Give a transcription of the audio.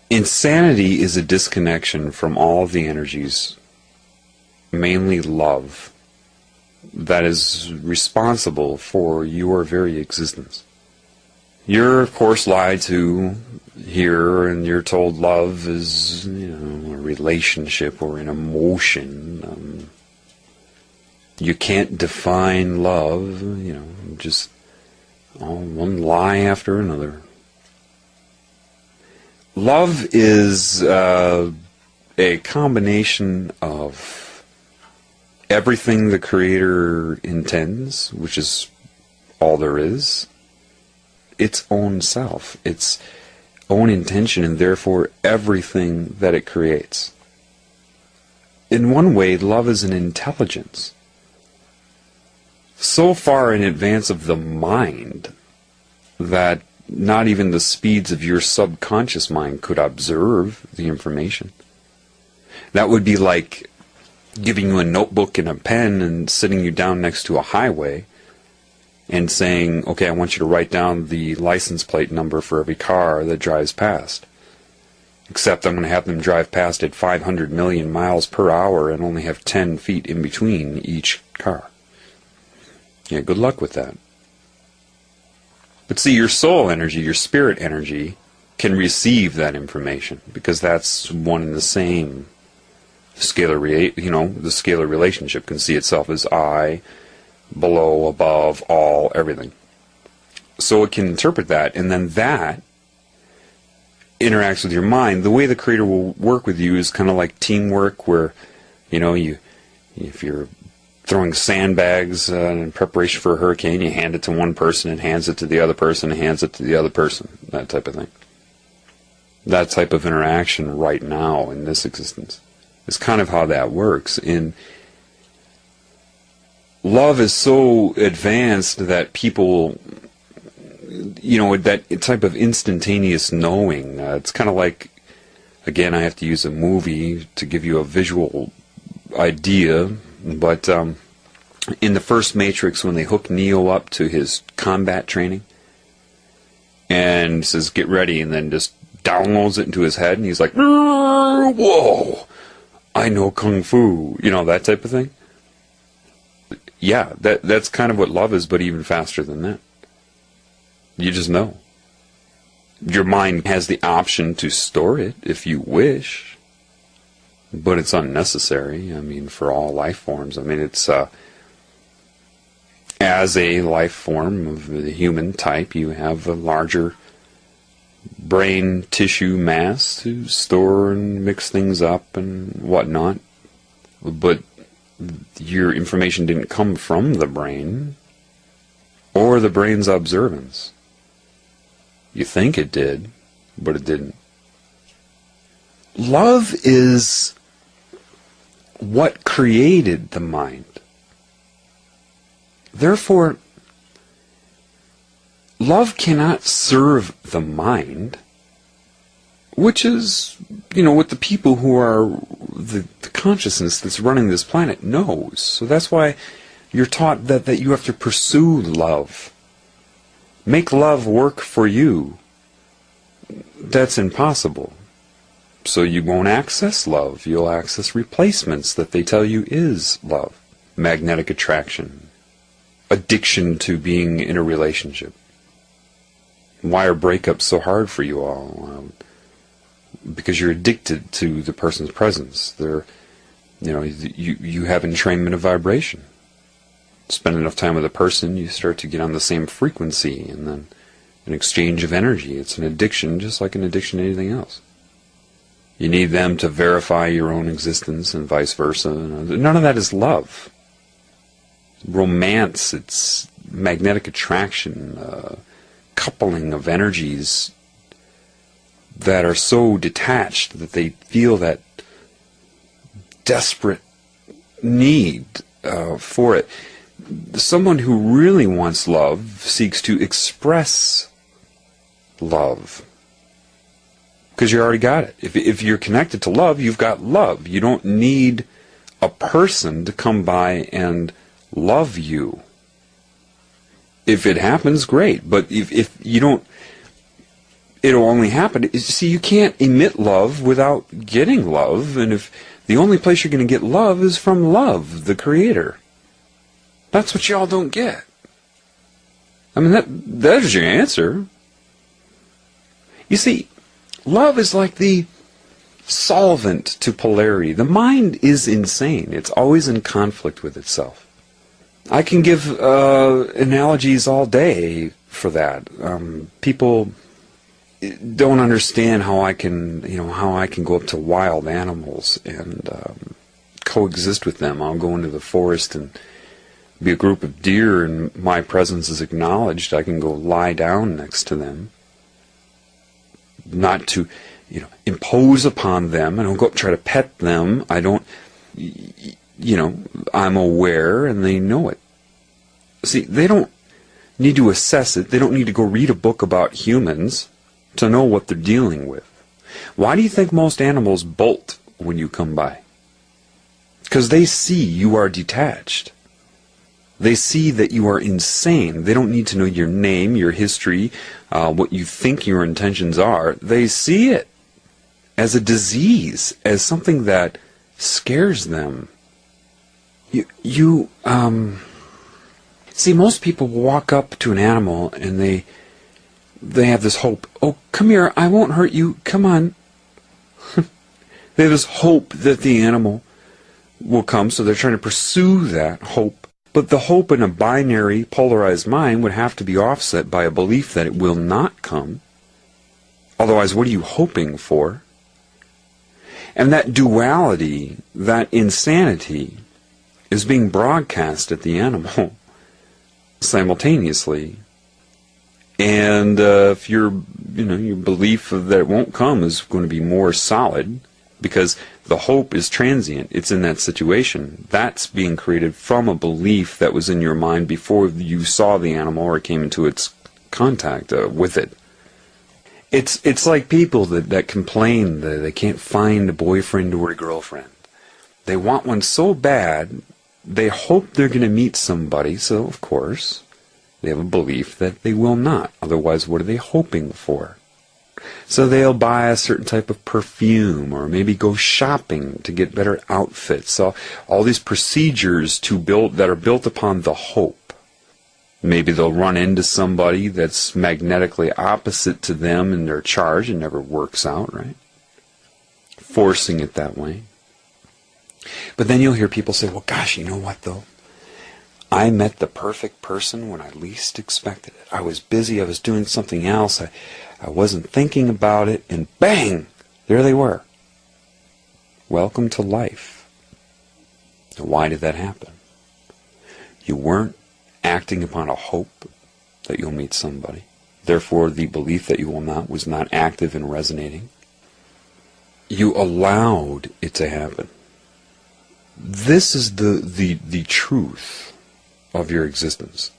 Insanity is a disconnection from all of the energies, mainly love, that is responsible for your very existence. You're, of course, lied to here, and you're told love is, a relationship or an emotion. You can't define love, just one lie after another. Love is a combination of everything the Creator intends, which is all there is, its own self, its own intention, and therefore everything that it creates. In one way, love is an intelligence, so far in advance of the mind that not even the speeds of your subconscious mind could observe the information. That would be like giving you a notebook and a pen and sitting you down next to a highway and saying, okay, I want you to write down the license plate number for every car that drives past. Except I'm going to have them drive past at 500 million miles per hour and only have 10 feet in between each car. Yeah, good luck with that. But see, your soul energy, your spirit energy, can receive that information because that's one and the same. The scalar relationship can see itself as I, below, above, all, everything. So it can interpret that, and then that interacts with your mind. The way the Creator will work with you is kind of like teamwork, where, if you're throwing sandbags in preparation for a hurricane, you hand it to one person and hands it to the other person and hands it to the other person, that type of thing. That type of interaction right now in this existence is kind of how that works. And love is so advanced that people, that type of instantaneous knowing, it's kind of like, again, I have to use a movie to give you a visual idea, but in the first Matrix, when they hook Neo up to his combat training and says, get ready, and then just downloads it into his head, and he's like, whoa, I know Kung Fu, that type of thing. Yeah, that's kind of what love is, but even faster than that. You just know. Your mind has the option to store it if you wish, but it's unnecessary, for all life forms. It's, as a life form of the human type, you have a larger brain tissue mass to store and mix things up and whatnot, but your information didn't come from the brain or the brain's observance. You think it did, but it didn't. Love is what created the mind. Therefore, love cannot serve the mind, which is, what the people who are the consciousness that's running this planet knows. So that's why you're taught that you have to pursue love. Make love work for you. That's impossible. So you won't access love. You'll access replacements that they tell you is love. Magnetic attraction. Addiction to being in a relationship. Why are breakups so hard for you all? Because you're addicted to the person's presence. You have entrainment of vibration. Spend enough time with a person, you start to get on the same frequency, and then an exchange of energy. It's an addiction, just like an addiction to anything else. You need them to verify your own existence and vice versa. None of that is love. Romance, it's magnetic attraction, coupling of energies that are so detached that they feel that desperate need for it. Someone who really wants love seeks to express love, because you already got it. If you're connected to love, you've got love. You don't need a person to come by and love you. If it happens, great. But if you don't, it'll only happen. See, you can't emit love without getting love, and if the only place you're going to get love is from love, the Creator. That's what y'all don't get. I mean, that is your answer. You see, love is like the solvent to polarity. The mind is insane. It's always in conflict with itself. I can give analogies all day for that. People don't understand how I can go up to wild animals and coexist with them. I'll go into the forest and be a group of deer, and my presence is acknowledged. I can go lie down next to them, not to impose upon them. I don't go up and try to pet them. I don't, I'm aware and they know it. See, they don't need to assess it. They don't need to go read a book about humans to know what they're dealing with. Why do you think most animals bolt when you come by? Because they see you are detached. They see that you are insane. They don't need to know your name, your history, what you think your intentions are. They see it as a disease, as something that scares them. See, most people walk up to an animal and they have this hope. Oh, come here, I won't hurt you, come on. They have this hope that the animal will come, so they're trying to pursue that hope. But the hope in a binary, polarized mind would have to be offset by a belief that it will not come. Otherwise, what are you hoping for? And that duality, that insanity, is being broadcast at the animal simultaneously. And if your belief that it won't come is going to be more solid, because the hope is transient, it's in that situation. That's being created from a belief that was in your mind before you saw the animal or came into its contact with it. It's like people that complain that they can't find a boyfriend or a girlfriend. They want one so bad, they hope they're going to meet somebody, so of course they have a belief that they will not. Otherwise, what are they hoping for? So they'll buy a certain type of perfume, or maybe go shopping to get better outfits. So all these procedures that are built upon the hope. Maybe they'll run into somebody that's magnetically opposite to them in their charge. It never works out, right? Forcing it that way. But then you'll hear people say, well, gosh, you know what, though? I met the perfect person when I least expected it. I was busy. I was doing something else. I wasn't thinking about it. And bang! There they were. Welcome to life. And why did that happen? You weren't acting upon a hope that you'll meet somebody. Therefore, the belief that you will not was not active and resonating. You allowed it to happen. This is the truth of your existence.